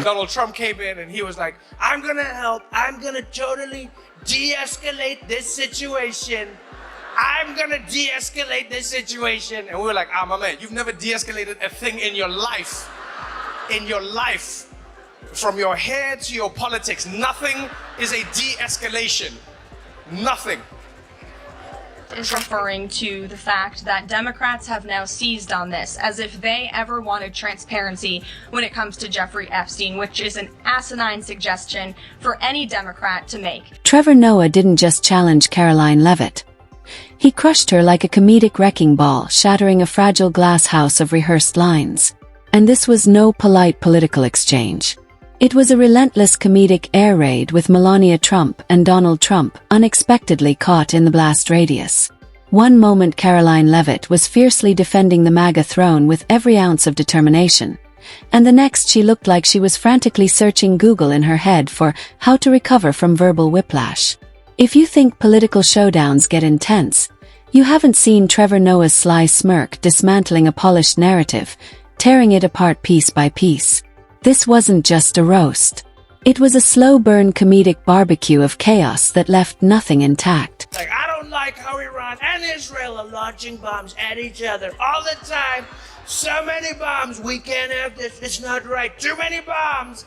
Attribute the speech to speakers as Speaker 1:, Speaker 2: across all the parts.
Speaker 1: Donald Trump came in and he was like, I'm gonna help. I'm gonna totally de-escalate this situation. I'm gonna de-escalate this situation. And we were like, my man, you've never de-escalated a thing in your life. In your life. From your hair to your politics, nothing is a de-escalation. Nothing.
Speaker 2: Is referring to the fact that Democrats have now seized on this as if they ever wanted transparency when it comes to Jeffrey Epstein, which is an asinine suggestion for any Democrat to make.
Speaker 3: Trevor Noah didn't just challenge Karoline Leavitt. He crushed her like a comedic wrecking ball, shattering a fragile glass house of rehearsed lines. And this was no polite political exchange. It was a relentless comedic air raid with Melania Trump and Donald Trump unexpectedly caught in the blast radius. One moment Karoline Leavitt was fiercely defending the MAGA throne with every ounce of determination, and the next she looked like she was frantically searching Google in her head for how to recover from verbal whiplash. If you think political showdowns get intense, you haven't seen Trevor Noah's sly smirk dismantling a polished narrative, tearing it apart piece by piece. This wasn't just a roast. It was a slow-burn comedic barbecue of chaos that left nothing intact.
Speaker 1: Like, I don't like how Iran and Israel are launching bombs at each other all the time. So many bombs, we can't have this, it's not right. Too many bombs,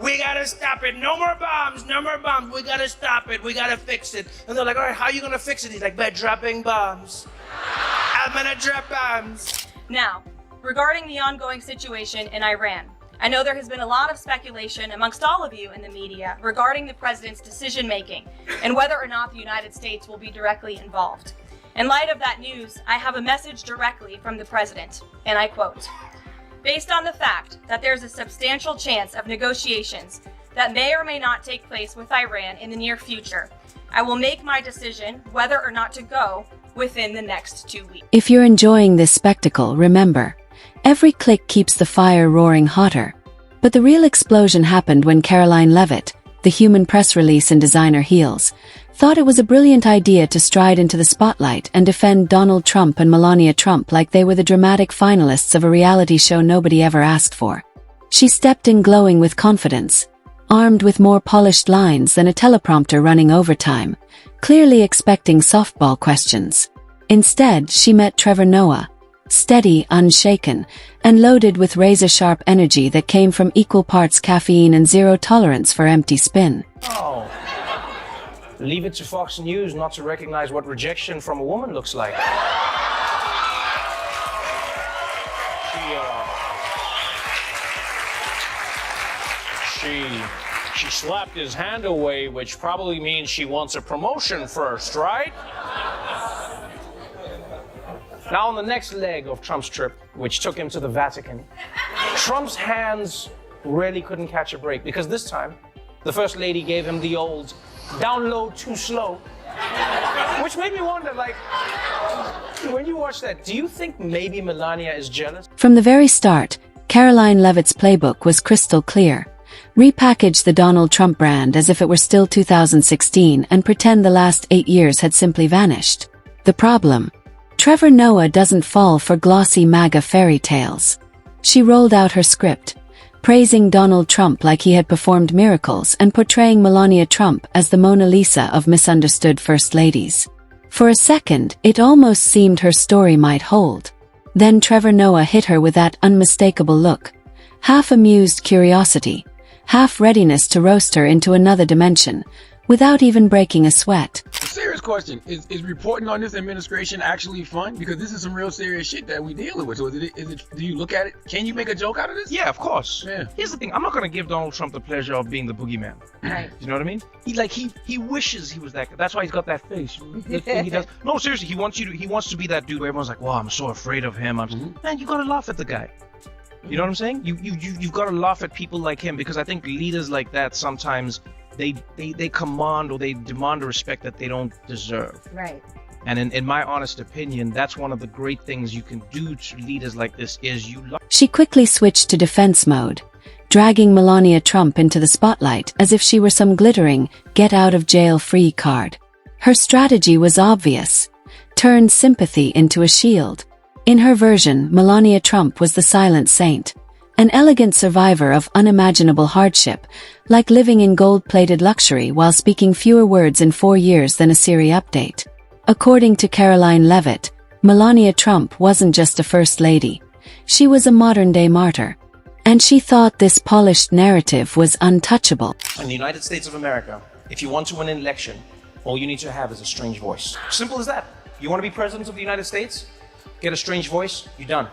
Speaker 1: we gotta stop it. No more bombs, we gotta stop it, we gotta fix it. And they're like, all right, how are you gonna fix it? He's like, by dropping bombs. I'm gonna drop bombs.
Speaker 2: Now, regarding the ongoing situation in Iran, I know there has been a lot of speculation amongst all of you in the media regarding the president's decision-making and whether or not the United States will be directly involved. In light of that news, I have a message directly from the president, and I quote, "Based on the fact that there's a substantial chance of negotiations that may or may not take place with Iran in the near future, I will make my decision whether or not to go within the next 2 weeks."
Speaker 3: If you're enjoying this spectacle, remember, every click keeps the fire roaring hotter. But the real explosion happened when Karoline Leavitt, the human press release in designer heels, thought it was a brilliant idea to stride into the spotlight and defend Donald Trump and Melania Trump like they were the dramatic finalists of a reality show nobody ever asked for. She stepped in glowing with confidence, armed with more polished lines than a teleprompter running overtime, clearly expecting softball questions. Instead, she met Trevor Noah, steady, unshaken, and loaded with razor-sharp energy that came from equal parts caffeine and zero tolerance for empty spin.
Speaker 4: Oh. Leave it to Fox News not to recognize what rejection from a woman looks like. She slapped his hand away, which probably means she wants a promotion first, right? Now on the next leg of Trump's trip, which took him to the Vatican, Trump's hands really couldn't catch a break because this time, the First Lady gave him the old down low, too slow, which made me wonder, like, when you watch that, do you think maybe Melania is jealous?
Speaker 3: From the very start, Karoline Leavitt's playbook was crystal clear. Repackage the Donald Trump brand as if it were still 2016 and pretend the last 8 years had simply vanished. The problem? Trevor Noah doesn't fall for glossy MAGA fairy tales. She rolled out her script, praising Donald Trump like he had performed miracles and portraying Melania Trump as the Mona Lisa of misunderstood first ladies. For a second, it almost seemed her story might hold. Then Trevor Noah hit her with that unmistakable look, half amused curiosity, half readiness to roast her into another dimension, without even breaking a sweat.
Speaker 5: Serious question. Is reporting on this administration actually fun? Because this is some real serious shit that we dealing with. So is it, do you look at it? Can you make a joke out of this?
Speaker 6: Yeah, of course.
Speaker 5: Yeah.
Speaker 6: Here's the thing. I'm not going to give Donald Trump the pleasure of being the boogeyman.
Speaker 2: Right.
Speaker 6: You know what I mean? He wishes he was that guy. That's why he's got that face. That's what he does. No, seriously, he wants to be that dude where everyone's like, wow, I'm so afraid of him. Man, you got to laugh at the guy. You know what I'm saying? You've got to laugh at people like him because I think leaders like that sometimes they command or they demand a respect that they don't deserve.
Speaker 2: Right.
Speaker 6: And in my honest opinion, that's one of the great things you can do to leaders like this is you love.
Speaker 3: She quickly switched to defense mode, dragging Melania Trump into the spotlight as if she were some glittering get-out-of-jail-free card. Her strategy was obvious: turn sympathy into a shield. In her version, Melania Trump was the silent saint, An elegant survivor of unimaginable hardship, like living in gold-plated luxury while speaking fewer words in 4 years than a Siri update. According to Karoline Leavitt, Melania Trump wasn't just a first lady. She was a modern-day martyr. And she thought this polished narrative was untouchable.
Speaker 4: In the United States of America, if you want to win an election, all you need to have is a strange voice. Simple as that. You want to be president of the United States? Get a strange voice, you're done.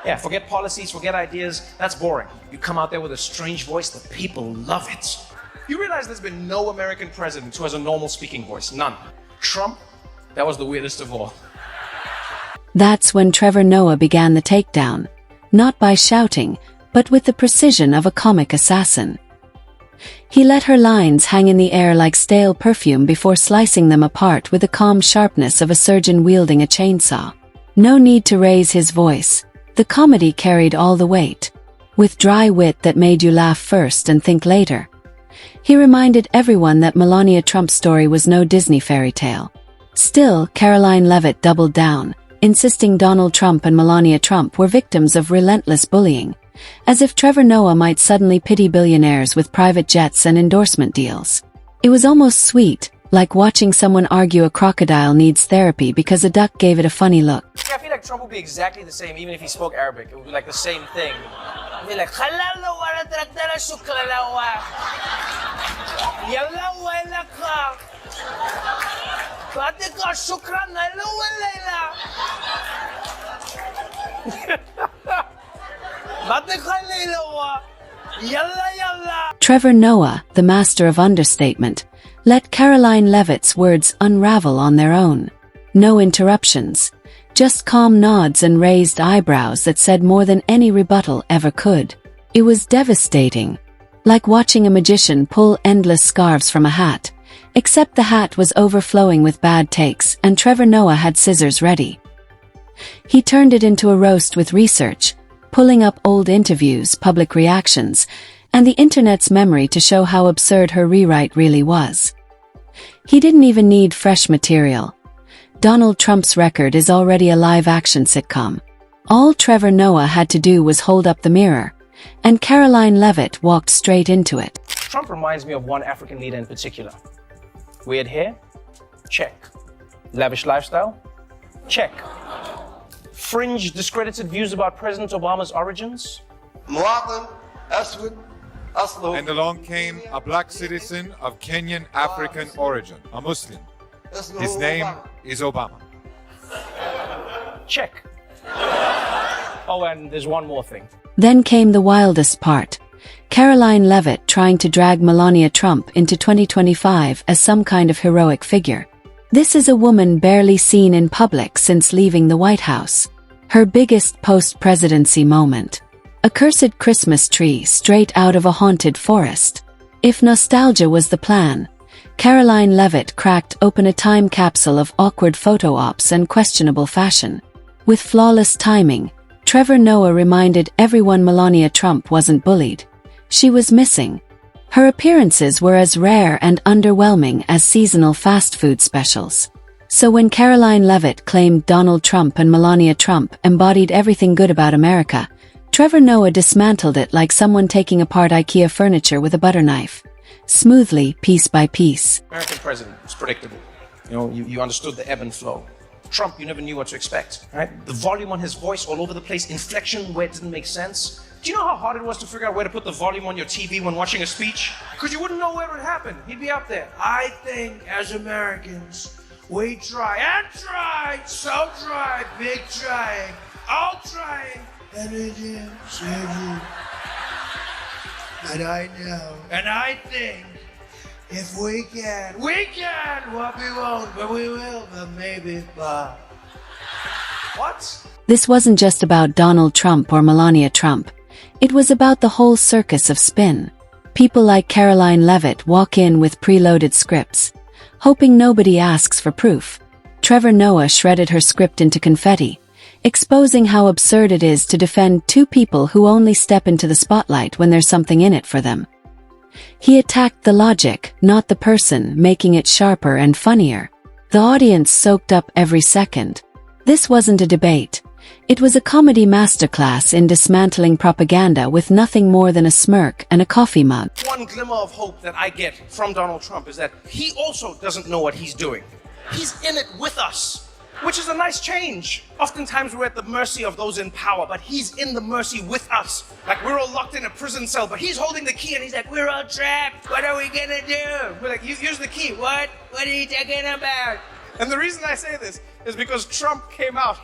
Speaker 4: Yeah, forget policies, forget ideas, that's boring. You come out there with a strange voice, the people love it. You realize there's been no American president who has a normal speaking voice, none. Trump, that was the weirdest of all.
Speaker 3: That's when Trevor Noah began the takedown, not by shouting, but with the precision of a comic assassin. He let her lines hang in the air like stale perfume before slicing them apart with the calm sharpness of a surgeon wielding a chainsaw. No need to raise his voice. The comedy carried all the weight. With dry wit that made you laugh first and think later. He reminded everyone that Melania Trump's story was no Disney fairy tale. Still, Karoline Leavitt doubled down, insisting Donald Trump and Melania Trump were victims of relentless bullying. As if Trevor Noah might suddenly pity billionaires with private jets and endorsement deals. It was almost sweet, like watching someone argue a crocodile needs therapy because a duck gave it a funny look.
Speaker 4: Yeah, I feel like Trump would be exactly the same even if he spoke Arabic. It would be like the same thing. He'd be like,
Speaker 3: Trevor Noah, the master of understatement, let Karoline Leavitt's words unravel on their own. No interruptions, just calm nods and raised eyebrows that said more than any rebuttal ever could. It was devastating, like watching a magician pull endless scarves from a hat, except the hat was overflowing with bad takes and Trevor Noah had scissors ready. He turned it into a roast with research, pulling up old interviews, public reactions, and the internet's memory to show how absurd her rewrite really was. He didn't even need fresh material. Donald Trump's record is already a live-action sitcom. All Trevor Noah had to do was hold up the mirror, and Karoline Leavitt walked straight into it.
Speaker 4: Trump reminds me of one African leader in particular. Weird hair? Check. Lavish lifestyle? Check. Fringe, discredited views about President Obama's origins?
Speaker 7: And along came a black citizen of Kenyan African origin, a Muslim. His name is Obama.
Speaker 4: Check. Oh, and there's one more thing.
Speaker 3: Then came the wildest part. Karoline Leavitt trying to drag Melania Trump into 2025 as some kind of heroic figure. This is a woman barely seen in public since leaving the White House. Her biggest post-presidency moment. A cursed Christmas tree straight out of a haunted forest. If nostalgia was the plan, Karoline Leavitt cracked open a time capsule of awkward photo ops and questionable fashion. With flawless timing, Trevor Noah reminded everyone Melania Trump wasn't bullied. She was missing. Her appearances were as rare and underwhelming as seasonal fast food specials. So when Karoline Leavitt claimed Donald Trump and Melania Trump embodied everything good about America, Trevor Noah dismantled it like someone taking apart IKEA furniture with a butter knife. Smoothly, piece by piece.
Speaker 4: American president was predictable. You understood the ebb and flow. Trump, you never knew what to expect, right? The volume on his voice all over the place, inflection where it didn't make sense. Do you know how hard it was to figure out where to put the volume on your TV when watching a speech? Because you wouldn't know where it would happen. He'd be up there. I think as Americans, we try, so try, big trying, all trying, and it is, and I know, and I think, if we can, what we won't, but we will, but maybe, but. What?
Speaker 3: This wasn't just about Donald Trump or Melania Trump. It was about the whole circus of spin. People like Karoline Leavitt walk in with preloaded scripts, hoping nobody asks for proof. Trevor Noah shredded her script into confetti, exposing how absurd it is to defend two people who only step into the spotlight when there's something in it for them. He attacked the logic, not the person, making it sharper and funnier. The audience soaked up every second. This wasn't a debate. It was a comedy masterclass in dismantling propaganda with nothing more than a smirk and a coffee mug.
Speaker 1: One glimmer of hope that I get from Donald Trump is that he also doesn't know what he's doing. He's in it with us, which is a nice change. Oftentimes we're at the mercy of those in power, but he's in the mercy with us. Like we're all locked in a prison cell, but he's holding the key and he's like, we're all trapped. What are we gonna do? We're like, use the key. What? What are you talking about? And the reason I say this is because Trump came out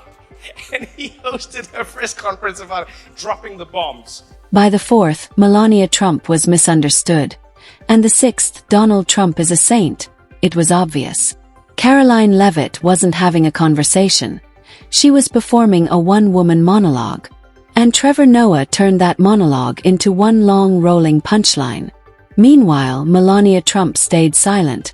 Speaker 1: and he hosted a press conference about dropping the bombs.
Speaker 3: By the 4th, Melania Trump was misunderstood. And the 6th, Donald Trump is a saint. It was obvious. Karoline Leavitt wasn't having a conversation. She was performing a one-woman monologue. And Trevor Noah turned that monologue into one long rolling punchline. Meanwhile, Melania Trump stayed silent,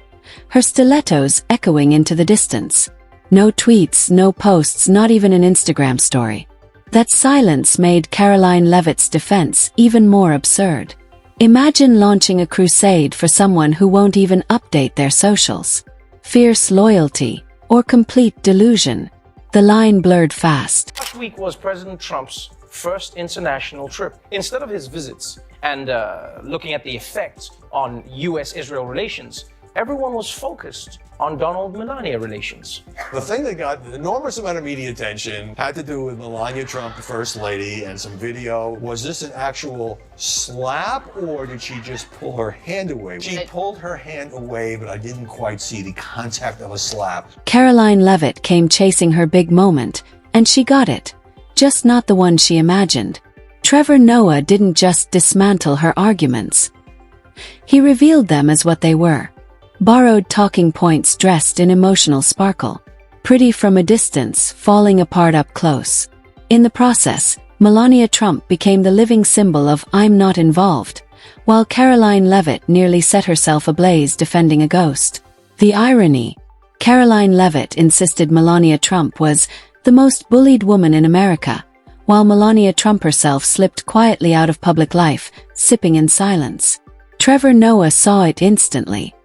Speaker 3: her stilettos echoing into the distance. No tweets, no posts, not even an Instagram story. That silence made Karoline Leavitt's defense even more absurd. Imagine launching a crusade for someone who won't even update their socials. Fierce loyalty or complete delusion. The line blurred fast.
Speaker 4: Last week was President Trump's first international trip. Instead of his visits and looking at the effect on U.S.-Israel relations, everyone was focused on Donald-Melania relations.
Speaker 8: The thing that got an enormous amount of media attention had to do with Melania Trump, the First Lady, and some video. Was this an actual slap, or did she just pull her hand away? She pulled her hand away, but I didn't quite see the contact of a slap.
Speaker 3: Karoline Leavitt came chasing her big moment, and she got it. Just not the one she imagined. Trevor Noah didn't just dismantle her arguments. He revealed them as what they were. Borrowed talking points dressed in emotional sparkle. Pretty from a distance, falling apart up close. In the process, Melania Trump became the living symbol of "I'm not involved," while Karoline Leavitt nearly set herself ablaze defending a ghost. The irony. Karoline Leavitt insisted Melania Trump was the most bullied woman in America, while Melania Trump herself slipped quietly out of public life, sipping in silence. Trevor Noah saw it instantly.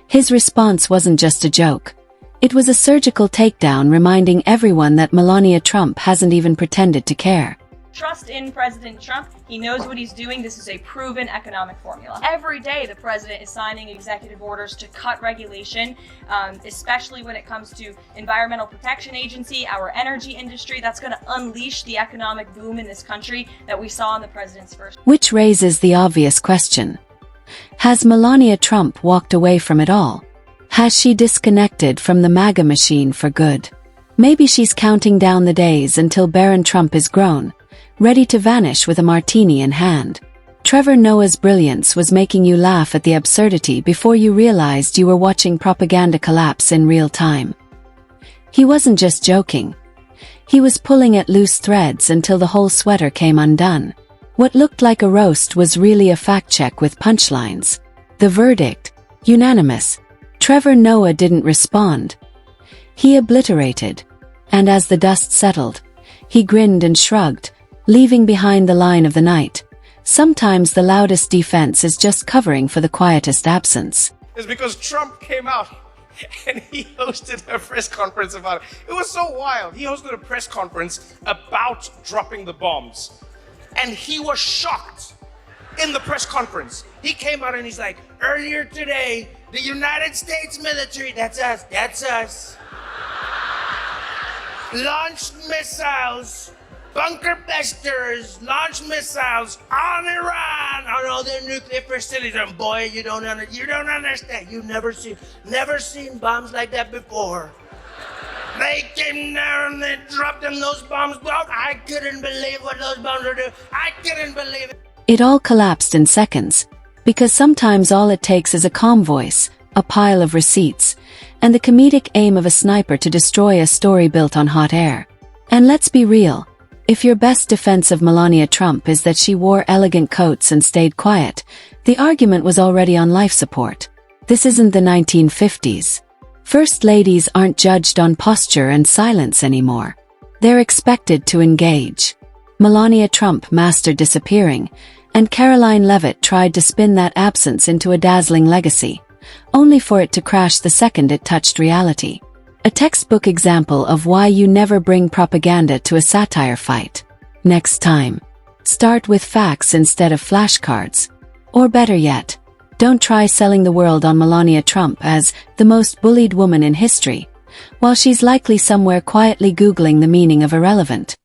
Speaker 3: His response wasn't just a joke. It was a surgical takedown reminding everyone that Melania Trump hasn't even pretended to care.
Speaker 2: Trust in President Trump. He knows what he's doing. This is a proven economic formula. Every day the president is signing executive orders to cut regulation, especially when it comes to Environmental Protection Agency, our energy industry. That's going to unleash the economic boom in this country that we saw in the president's first.
Speaker 3: Which raises the obvious question. Has Melania Trump walked away from it all? Has she disconnected from the MAGA machine for good? Maybe she's counting down the days until Baron Trump is grown, ready to vanish with a martini in hand. Trevor Noah's brilliance was making you laugh at the absurdity before you realized you were watching propaganda collapse in real time. He wasn't just joking. He was pulling at loose threads until the whole sweater came undone. What looked like a roast was really a fact-check with punchlines. The verdict, unanimous. Trevor Noah didn't respond. He obliterated. And as the dust settled, he grinned and shrugged, leaving behind the line of the night. Sometimes the loudest defense is just covering for the quietest absence.
Speaker 1: It's because Trump came out and he hosted a press conference about it. It was so wild. He hosted a press conference about dropping the bombs. And he was shocked in the press conference. He came out and he's like, earlier today, the United States military, that's us, launched missiles, bunker busters, launched missiles on Iran, on all their nuclear facilities. And boy, you don't understand. You've never seen bombs like that before. They came down and they dropped them, those bombs. I couldn't believe what those bombs were doing. I couldn't believe it.
Speaker 3: It all collapsed in seconds, because sometimes all it takes is a calm voice, a pile of receipts, and the comedic aim of a sniper to destroy a story built on hot air. And let's be real. If your best defense of Melania Trump is that she wore elegant coats and stayed quiet, the argument was already on life support. This isn't the 1950s. First ladies aren't judged on posture and silence anymore. They're expected to engage. Melania Trump mastered disappearing, and Karoline Leavitt tried to spin that absence into a dazzling legacy, only for it to crash the second it touched reality. A textbook example of why you never bring propaganda to a satire fight. Next time, start with facts instead of flashcards. Or better yet, don't try selling the world on Melania Trump as the most bullied woman in history, while she's likely somewhere quietly Googling the meaning of irrelevant.